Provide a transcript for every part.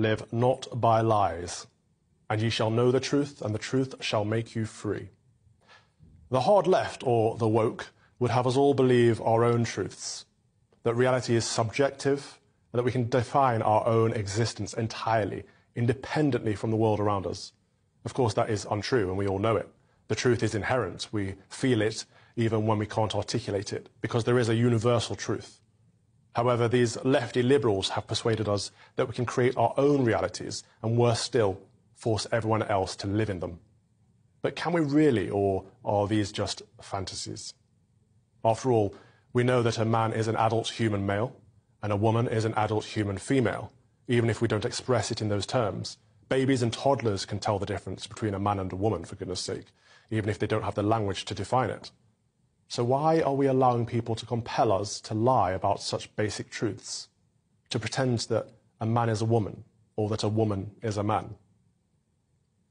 Live not by lies, and ye shall know the truth, and the truth shall make you free. The hard left, or the woke, would have us all believe our own truths, that reality is subjective, and that we can define our own existence entirely, independently from the world around us. Of course, that is untrue, and we all know it. The truth is inherent. We feel it even when we can't articulate it, because there is a universal truth. However, these lefty liberals have persuaded us that we can create our own realities, and worse still, force everyone else to live in them. But can we really, or are these just fantasies? After all, we know that a man is an adult human male, and a woman is an adult human female, even if we don't express it in those terms. Babies and toddlers can tell the difference between a man and a woman, for goodness sake, even if they don't have the language to define it. So why are we allowing people to compel us to lie about such basic truths? To pretend that a man is a woman, or that a woman is a man?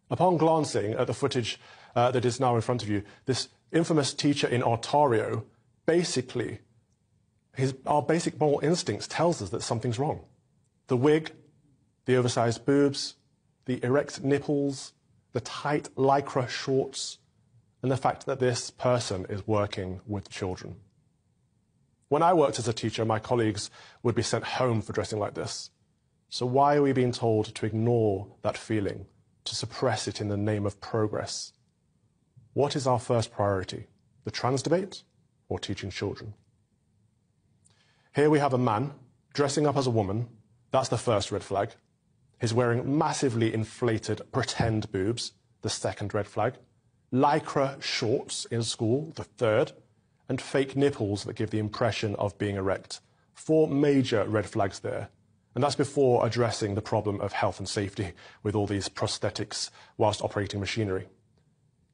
Upon glancing at the footage that is now in front of you, this infamous teacher in Ontario, basically, our basic moral instincts tells us that something's wrong. The wig, the oversized boobs, the erect nipples, the tight lycra shorts, and the fact that this person is working with children. When I worked as a teacher, my colleagues would be sent home for dressing like this. So why are we being told to ignore that feeling, to suppress it in the name of progress? What is our first priority, the trans debate or teaching children? Here we have a man dressing up as a woman. That's the first red flag. He's wearing massively inflated pretend boobs, the second red flag. Lycra shorts in school, the third, and fake nipples that give the impression of being erect. 4 major red flags there. And that's before addressing the problem of health and safety with all these prosthetics whilst operating machinery.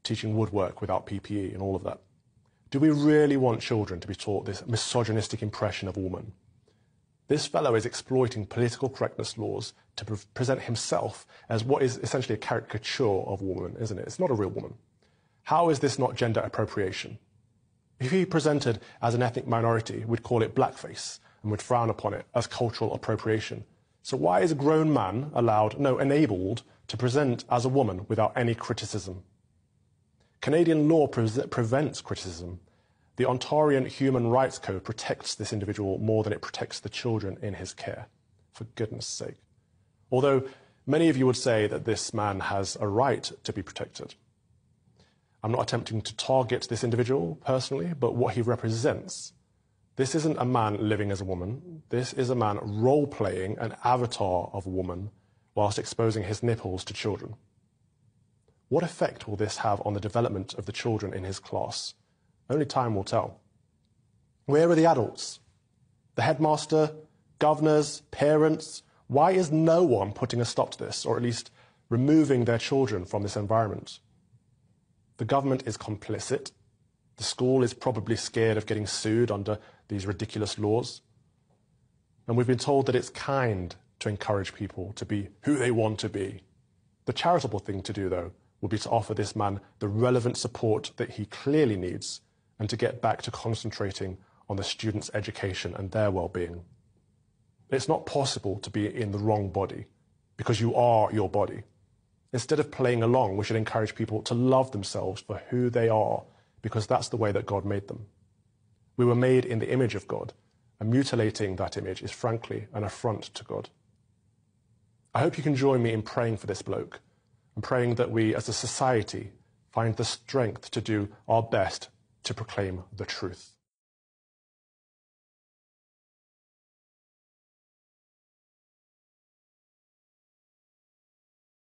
Teaching woodwork without PPE and all of that. Do we really want children to be taught this misogynistic impression of a woman? This fellow is exploiting political correctness laws to present himself as what is essentially a caricature of a woman, isn't it? It's not a real woman. How is this not gender appropriation? If he presented as an ethnic minority, we'd call it blackface and would frown upon it as cultural appropriation. So why is a grown man enabled to present as a woman without any criticism? Canadian law prevents criticism. The Ontarian Human Rights Code protects this individual more than it protects the children in his care, for goodness sake. Although many of you would say that this man has a right to be protected. I'm not attempting to target this individual personally, but what he represents. This isn't a man living as a woman. This is a man role-playing an avatar of a woman whilst exposing his nipples to children. What effect will this have on the development of the children in his class? Only time will tell. Where are the adults? The headmaster, governors, parents? Why is no one putting a stop to this, or at least removing their children from this environment? The government is complicit. The school is probably scared of getting sued under these ridiculous laws. And we've been told that it's kind to encourage people to be who they want to be. The charitable thing to do, though, would be to offer this man the relevant support that he clearly needs and to get back to concentrating on the students' education and their well-being. It's not possible to be in the wrong body because you are your body. Instead of playing along, we should encourage people to love themselves for who they are, because that's the way that God made them. We were made in the image of God, and mutilating that image is frankly an affront to God. I hope you can join me in praying for this bloke, and praying that we as a society find the strength to do our best to proclaim the truth.